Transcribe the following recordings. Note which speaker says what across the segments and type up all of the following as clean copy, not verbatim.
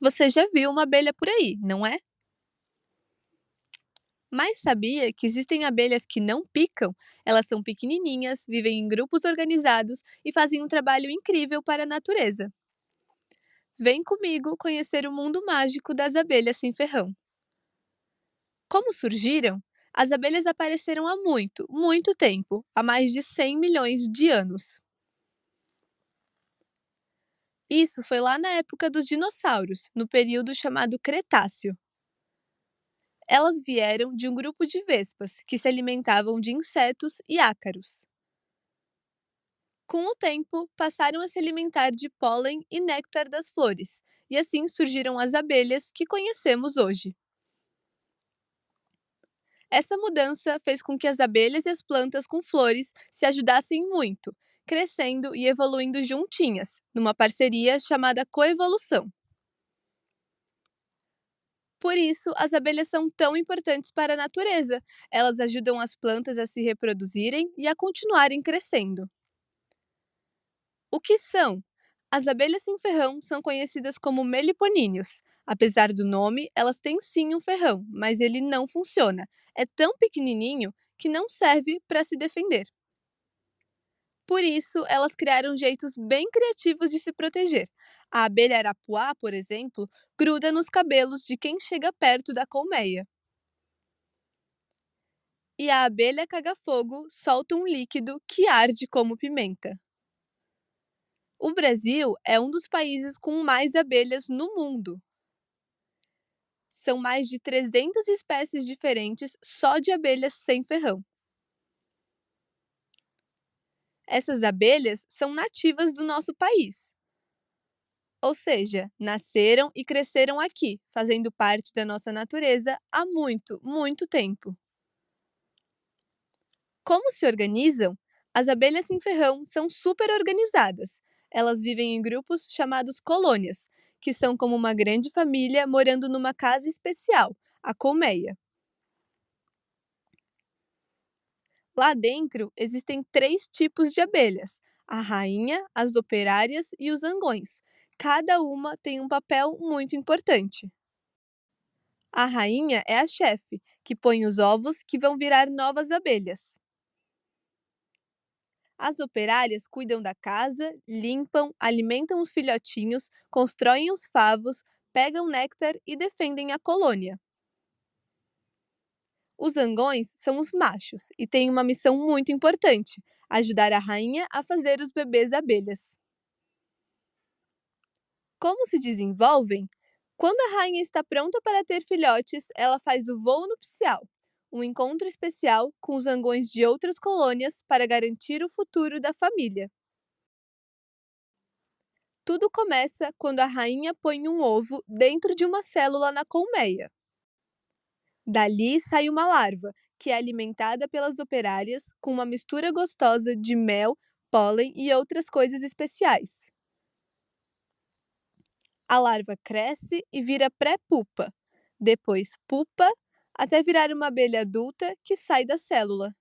Speaker 1: Você já viu uma abelha por aí, não é? Mas sabia que existem abelhas que não picam? Elas são pequenininhas, vivem em grupos organizados e fazem um trabalho incrível para a natureza. Vem comigo conhecer o mundo mágico das abelhas sem ferrão. Como surgiram? As abelhas apareceram há muito, muito tempo, há mais de 100 milhões de anos. Isso foi lá na época dos dinossauros, no período chamado Cretáceo. Elas vieram de um grupo de vespas que se alimentavam de insetos e ácaros. Com o tempo, passaram a se alimentar de pólen e néctar das flores, e assim surgiram as abelhas que conhecemos hoje. Essa mudança fez com que as abelhas e as plantas com flores se ajudassem muito, crescendo e evoluindo juntinhas, numa parceria chamada coevolução. Por isso, as abelhas são tão importantes para a natureza. Elas ajudam as plantas a se reproduzirem e a continuarem crescendo. O que são? As abelhas sem ferrão são conhecidas como meliponíneos. Apesar do nome, elas têm sim um ferrão, mas ele não funciona. É tão pequenininho que não serve para se defender. Por isso, elas criaram jeitos bem criativos de se proteger. A abelha arapuá, por exemplo, gruda nos cabelos de quem chega perto da colmeia. E a abelha caga-fogo solta um líquido que arde como pimenta. O Brasil é um dos países com mais abelhas no mundo. São mais de 300 espécies diferentes só de abelhas sem ferrão. Essas abelhas são nativas do nosso país, ou seja, nasceram e cresceram aqui, fazendo parte da nossa natureza há muito, muito tempo. Como se organizam? As abelhas sem ferrão são super organizadas. Elas vivem em grupos chamados colônias, que são como uma grande família morando numa casa especial, a colmeia. Lá dentro existem três tipos de abelhas: a rainha, as operárias e os zangões. Cada uma tem um papel muito importante. A rainha é a chefe, que põe os ovos que vão virar novas abelhas. As operárias cuidam da casa, limpam, alimentam os filhotinhos, constroem os favos, pegam néctar e defendem a colônia. Os zangões são os machos e têm uma missão muito importante: ajudar a rainha a fazer os bebês abelhas. Como se desenvolvem? Quando a rainha está pronta para ter filhotes, ela faz o voo nupcial, um encontro especial com os zangões de outras colônias para garantir o futuro da família. Tudo começa quando a rainha põe um ovo dentro de uma célula na colmeia. Dali sai uma larva, que é alimentada pelas operárias com uma mistura gostosa de mel, pólen e outras coisas especiais. A larva cresce e vira pré-pupa, depois pupa, até virar uma abelha adulta que sai da célula.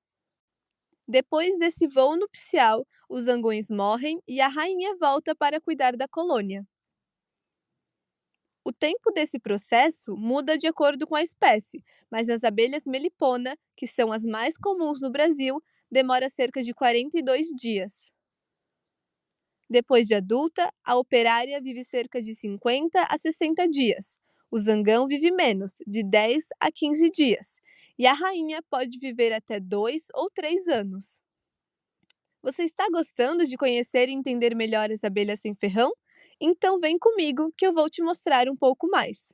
Speaker 1: Depois desse voo nupcial, os zangões morrem e a rainha volta para cuidar da colônia. O tempo desse processo muda de acordo com a espécie, mas nas abelhas melipona, que são as mais comuns no Brasil, demora cerca de 42 dias. Depois de adulta, a operária vive cerca de 50 a 60 dias. O zangão vive menos, de 10 a 15 dias. E a rainha pode viver até 2 ou 3 anos. Você está gostando de conhecer e entender melhor as abelhas sem ferrão? Então vem comigo que eu vou te mostrar um pouco mais.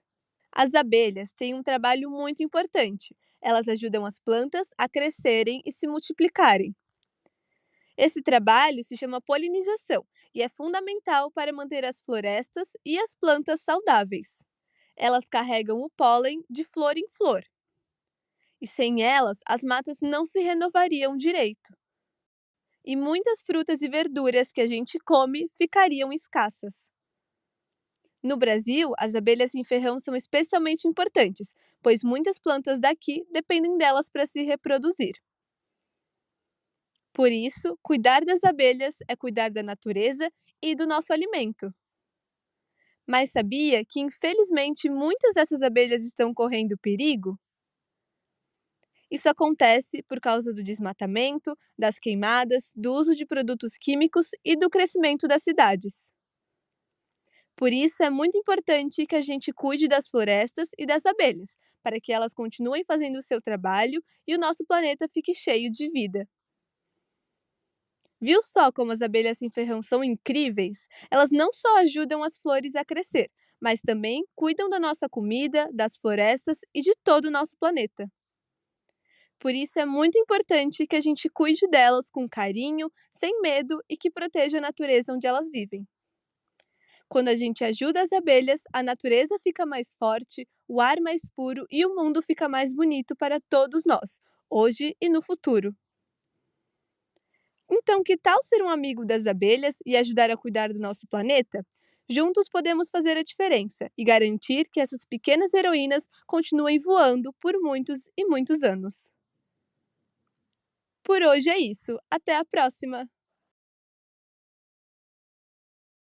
Speaker 1: As abelhas têm um trabalho muito importante. Elas ajudam as plantas a crescerem e se multiplicarem. Esse trabalho se chama polinização e é fundamental para manter as florestas e as plantas saudáveis. Elas carregam o pólen de flor em flor, e sem elas, as matas não se renovariam direito. E muitas frutas e verduras que a gente come ficariam escassas. No Brasil, as abelhas sem ferrão são especialmente importantes, pois muitas plantas daqui dependem delas para se reproduzir. Por isso, cuidar das abelhas é cuidar da natureza e do nosso alimento. Mas sabia que, infelizmente, muitas dessas abelhas estão correndo perigo? Isso acontece por causa do desmatamento, das queimadas, do uso de produtos químicos e do crescimento das cidades. Por isso, é muito importante que a gente cuide das florestas e das abelhas, para que elas continuem fazendo o seu trabalho e o nosso planeta fique cheio de vida. Viu só como as abelhas sem ferrão são incríveis? Elas não só ajudam as flores a crescer, mas também cuidam da nossa comida, das florestas e de todo o nosso planeta. Por isso é muito importante que a gente cuide delas com carinho, sem medo e que proteja a natureza onde elas vivem. Quando a gente ajuda as abelhas, a natureza fica mais forte, o ar mais puro e o mundo fica mais bonito para todos nós, hoje e no futuro. Então, que tal ser um amigo das abelhas e ajudar a cuidar do nosso planeta? Juntos podemos fazer a diferença e garantir que essas pequenas heroínas continuem voando por muitos e muitos anos. Por hoje é isso. Até a próxima!